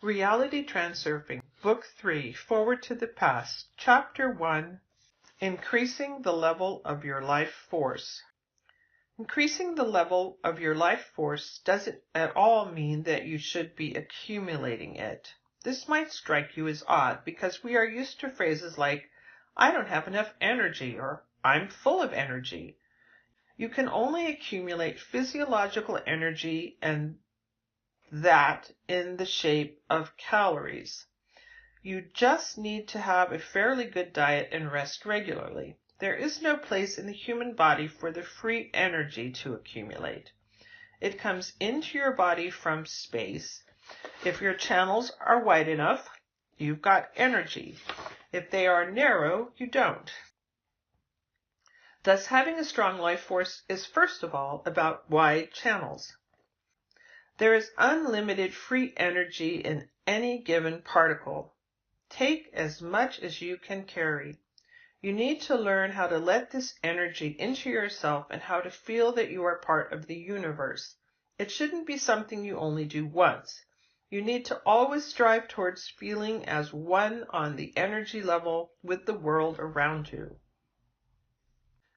Reality Transurfing, Book 3, Forward to the Past, Chapter 1, Increasing the Level of Your Life Force. Increasing the level of your life force doesn't at all mean that you should be accumulating it. This might strike you as odd because we are used to phrases like, I don't have enough energy, or I'm full of energy. You can only accumulate physiological energy, and that in the shape of calories. You just need to have a fairly good diet and rest regularly. There is no place in the human body for the free energy to accumulate. It comes into your body from space. If your channels are wide enough, you've got energy. If they are narrow, you don't. Thus, having a strong life force is first of all about wide channels. There is unlimited free energy in any given particle. Take as much as you can carry. You need to learn how to let this energy into yourself and how to feel that you are part of the universe. It shouldn't be something you only do once. You need to always strive towards feeling as one on the energy level with the world around you.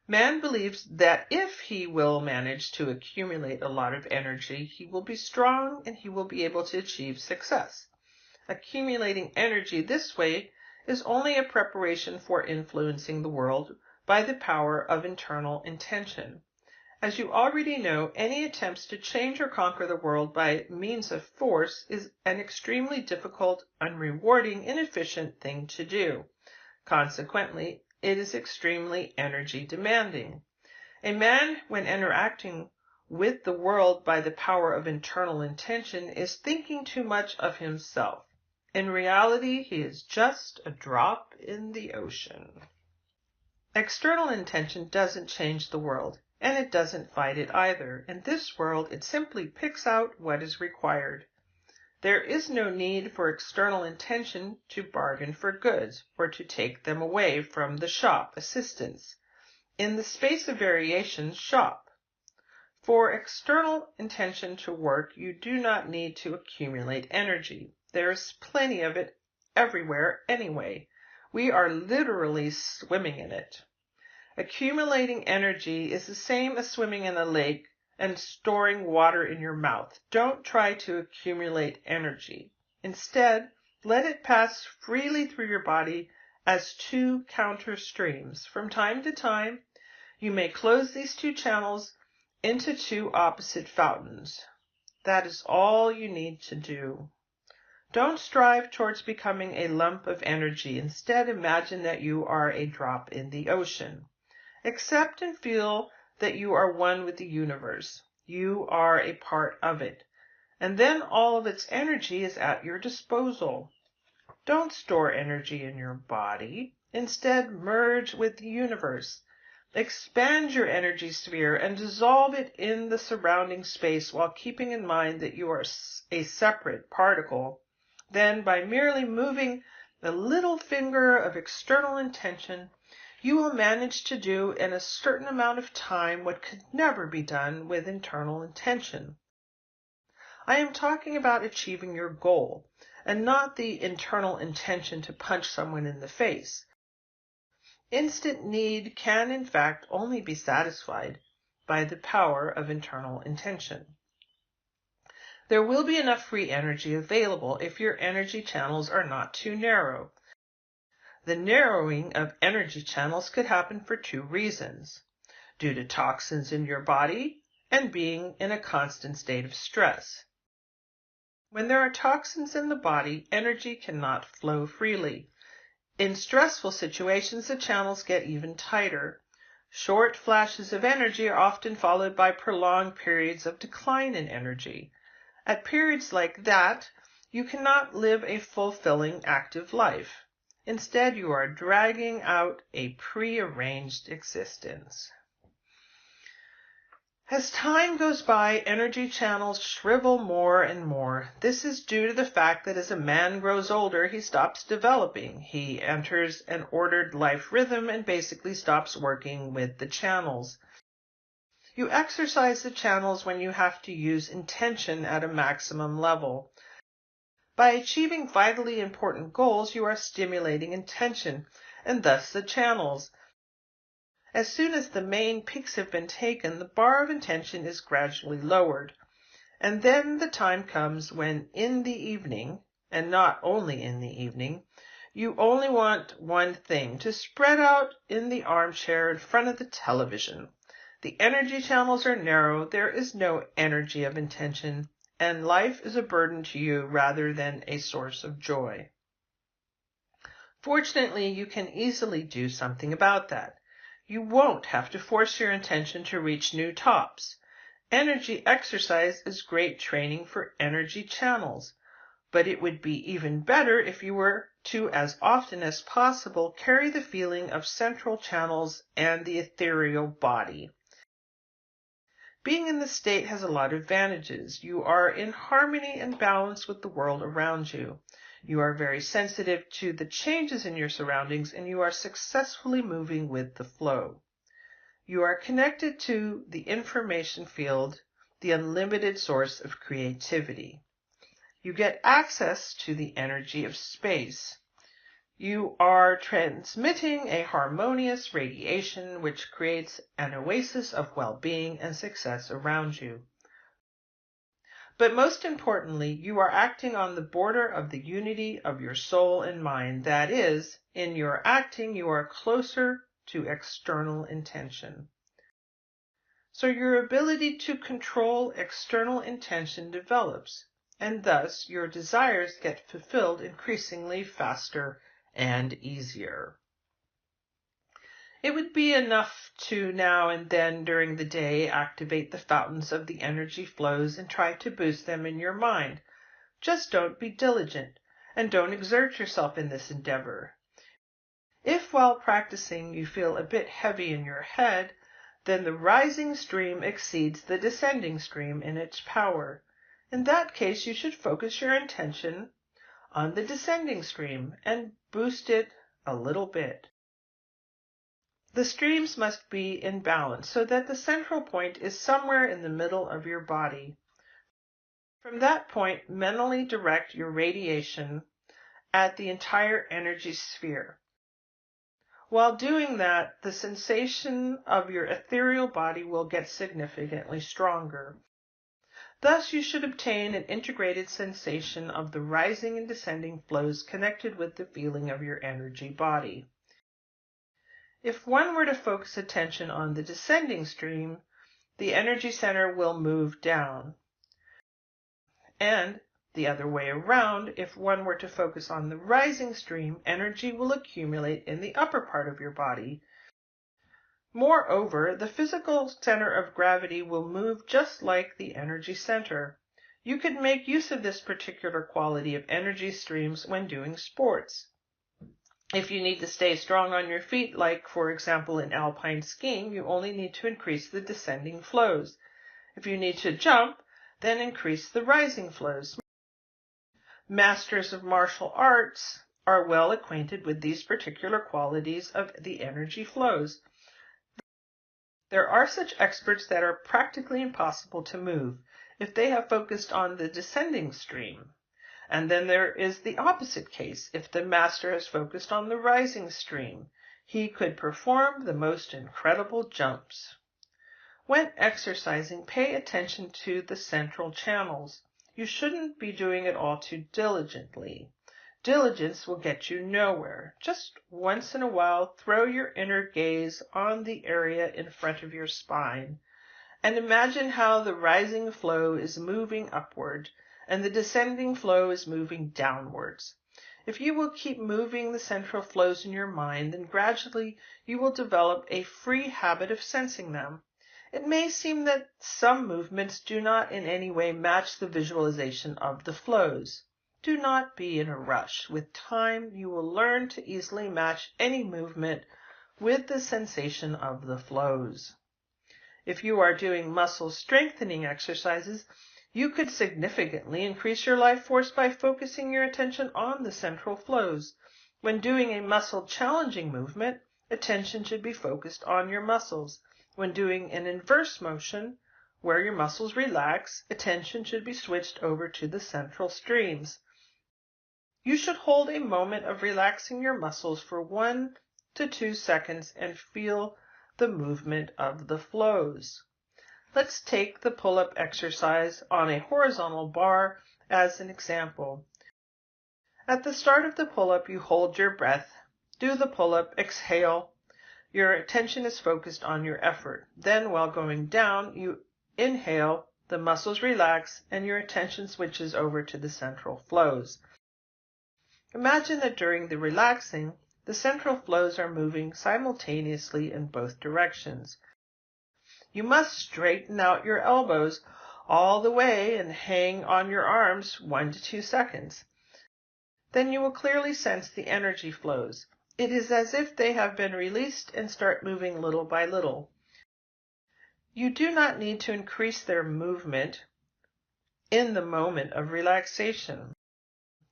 Man believes that if he will manage to accumulate a lot of energy, he will be strong and he will be able to achieve success. Accumulating energy this way is only a preparation for influencing the world by the power of internal intention. As you already know, any attempts to change or conquer the world by means of force is an extremely difficult, unrewarding, inefficient thing to do. Consequently, it is extremely energy demanding. A man, when interacting with the world by the power of internal intention, is thinking too much of himself. In reality, he is just a drop in the ocean. External intention doesn't change the world, and it doesn't fight it either. In this world, it simply picks out what is required. There is no need for external intention to bargain for goods or to take them away from the shop assistants. In the space of variation, shop. For external intention to work, you do not need to accumulate energy. There is plenty of it everywhere anyway. We are literally swimming in it. Accumulating energy is the same as swimming in a lake and storing water in your mouth. Don't try to accumulate energy. Instead, let it pass freely through your body as two counter streams. From time to time, you may close these two channels into two opposite fountains. That is all you need to do. Don't strive towards becoming a lump of energy. Instead, imagine that you are a drop in the ocean. Accept and feel that you are one with the universe. You are a part of it. And then all of its energy is at your disposal. Don't store energy in your body. Instead, merge with the universe. Expand your energy sphere and dissolve it in the surrounding space while keeping in mind that you are a separate particle. Then, by merely moving a little finger of external intention, you will manage to do in a certain amount of time what could never be done with internal intention. I am talking about achieving your goal, and not the internal intention to punch someone in the face. Instant need can, in fact, only be satisfied by the power of internal intention. There will be enough free energy available if your energy channels are not too narrow. The narrowing of energy channels could happen for two reasons: due to toxins in your body and being in a constant state of stress. When there are toxins in the body, energy cannot flow freely. In stressful situations, the channels get even tighter. Short flashes of energy are often followed by prolonged periods of decline in energy. At periods like that, you cannot live a fulfilling, active life. Instead, you are dragging out a prearranged existence. As time goes by, energy channels shrivel more and more. This is due to the fact that as a man grows older, he stops developing. He enters an ordered life rhythm and basically stops working with the channels. You exercise the channels when you have to use intention at a maximum level. By achieving vitally important goals, you are stimulating intention, and thus the channels. As soon as the main peaks have been taken, the bar of intention is gradually lowered. And then the time comes when in the evening, and not only in the evening, you only want one thing: to spread out in the armchair in front of the television. The energy channels are narrow, there is no energy of intention, and life is a burden to you rather than a source of joy. Fortunately, you can easily do something about that. You won't have to force your intention to reach new tops. Energy exercise is great training for energy channels, but it would be even better if you were to, as often as possible, carry the feeling of central channels and the ethereal body. Being in this state has a lot of advantages. You are in harmony and balance with the world around you. You are very sensitive to the changes in your surroundings, and you are successfully moving with the flow. You are connected to the information field, the unlimited source of creativity. You get access to the energy of space. You are transmitting a harmonious radiation which creates an oasis of well-being and success around you. But most importantly, you are acting on the border of the unity of your soul and mind. That is, in your acting, you are closer to external intention. So your ability to control external intention develops, and thus your desires get fulfilled increasingly faster and easier. It would be enough to now and then during the day activate the fountains of the energy flows and try to boost them in your mind. Just don't be diligent, and don't exert yourself in this endeavor. If while practicing you feel a bit heavy in your head, then the rising stream exceeds the descending stream in its power. In that case, you should focus your intention on the descending stream and boost it a little bit. The streams must be in balance so that the central point is somewhere in the middle of your body. From that point, mentally direct your radiation at the entire energy sphere. While doing that, the sensation of your ethereal body will get significantly stronger. Thus, you should obtain an integrated sensation of the rising and descending flows connected with the feeling of your energy body. If one were to focus attention on the descending stream, the energy center will move down. And the other way around, if one were to focus on the rising stream, energy will accumulate in the upper part of your body. Moreover, the physical center of gravity will move just like the energy center. You could make use of this particular quality of energy streams when doing sports. If you need to stay strong on your feet, like for example in alpine skiing, you only need to increase the descending flows. If you need to jump, then increase the rising flows. Masters of martial arts are well acquainted with these particular qualities of the energy flows. There are such experts that are practically impossible to move if they have focused on the descending stream. And then there is the opposite case. If the master has focused on the rising stream, he could perform the most incredible jumps. When exercising, pay attention to the central channels. You shouldn't be doing it all too diligently. Diligence will get you nowhere. Just once in a while, throw your inner gaze on the area in front of your spine and imagine how the rising flow is moving upward and the descending flow is moving downwards. If you will keep moving the central flows in your mind, then gradually you will develop a free habit of sensing them. It may seem that some movements do not in any way match the visualization of the flows. Do not be in a rush. With time, you will learn to easily match any movement with the sensation of the flows. If you are doing muscle strengthening exercises, you could significantly increase your life force by focusing your attention on the central flows. When doing a muscle challenging movement, attention should be focused on your muscles. When doing an inverse motion, where your muscles relax, attention should be switched over to the central streams. You should hold a moment of relaxing your muscles for 1 to 2 seconds and feel the movement of the flows. Let's take the pull-up exercise on a horizontal bar as an example. At the start of the pull-up, you hold your breath, do the pull-up, exhale. Your attention is focused on your effort. Then, while going down, you inhale, the muscles relax, and your attention switches over to the central flows. Imagine that during the relaxing, the central flows are moving simultaneously in both directions. You must straighten out your elbows all the way and hang on your arms 1 to 2 seconds. Then you will clearly sense the energy flows. It is as if they have been released and start moving little by little. You do not need to increase their movement in the moment of relaxation.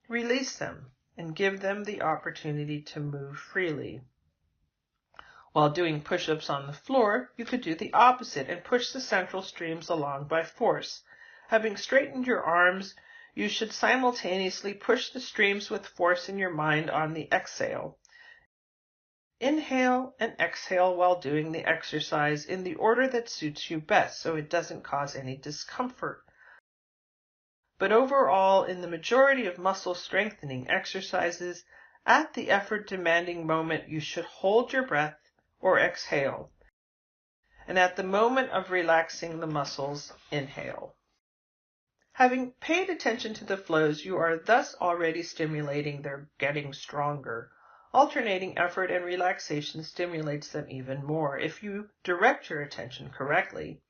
Release them and give them the opportunity to move freely. While doing push-ups on the floor, you could do the opposite and push the central streams along by force. Having straightened your arms, you should simultaneously push the streams with force in your mind on the exhale. Inhale and exhale while doing the exercise in the order that suits you best so it doesn't cause any discomfort. But overall, in the majority of muscle strengthening exercises, at the effort-demanding moment, you should hold your breath or exhale. And at the moment of relaxing the muscles, inhale. Having paid attention to the flows, you are thus already stimulating their getting stronger. Alternating effort and relaxation stimulates them even more if you direct your attention correctly.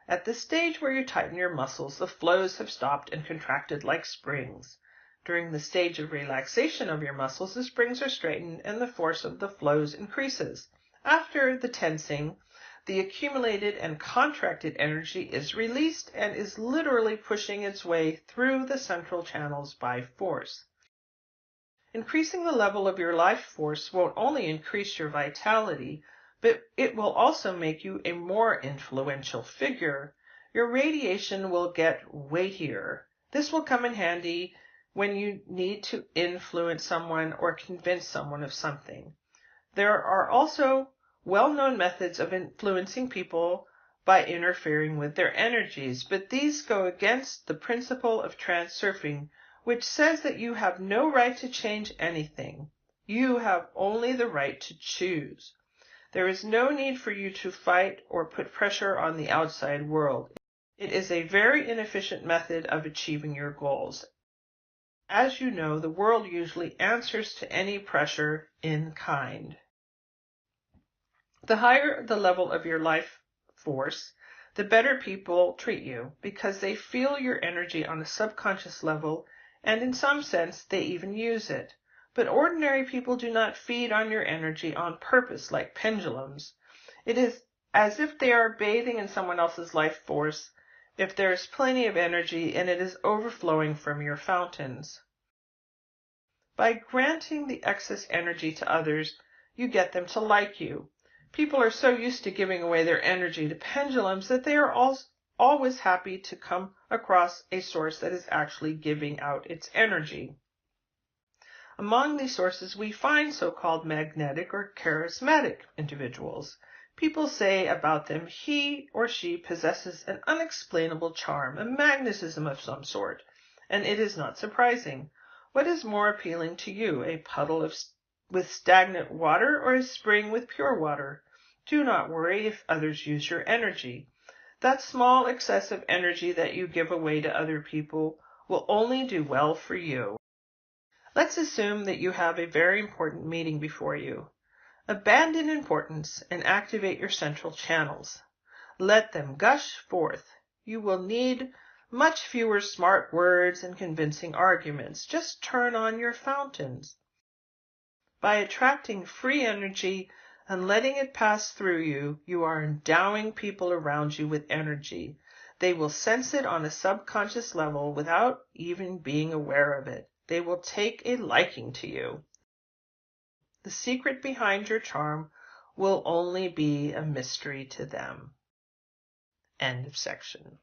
At the stage where you tighten your muscles, the flows have stopped and contracted like springs. During the stage of relaxation of your muscles, the springs are straightened and the force of the flows increases. After the tensing, the accumulated and contracted energy is released and is literally pushing its way through the central channels by force. Increasing the level of your life force won't only increase your vitality, but it will also make you a more influential figure. Your radiation will get weightier. This will come in handy when you need to influence someone or convince someone of something. There are also well-known methods of influencing people by interfering with their energies, but these go against the principle of transurfing, which says that you have no right to change anything. You have only the right to choose. There is no need for you to fight or put pressure on the outside world. It is a very inefficient method of achieving your goals. As you know, the world usually answers to any pressure in kind. The higher the level of your life force, the better people treat you because they feel your energy on a subconscious level, and in some sense they even use it. But ordinary people do not feed on your energy on purpose like pendulums. It is as if they are bathing in someone else's life force if there is plenty of energy and it is overflowing from your fountains. By granting the excess energy to others, you get them to like you. People are so used to giving away their energy to pendulums that they are always happy to come across a source that is actually giving out its energy. Among these sources, we find so-called magnetic or charismatic individuals. People say about them, he or she possesses an unexplainable charm, a magnetism of some sort, and it is not surprising. What is more appealing to you, a puddle with stagnant water or a spring with pure water? Do not worry if others use your energy. That small excessive energy that you give away to other people will only do well for you. Let's assume that you have a very important meeting before you. Abandon importance and activate your central channels. Let them gush forth. You will need much fewer smart words and convincing arguments. Just turn on your fountains. By attracting free energy and letting it pass through you, you are endowing people around you with energy. They will sense it on a subconscious level without even being aware of it. They will take a liking to you. The secret behind your charm will only be a mystery to them. End of section.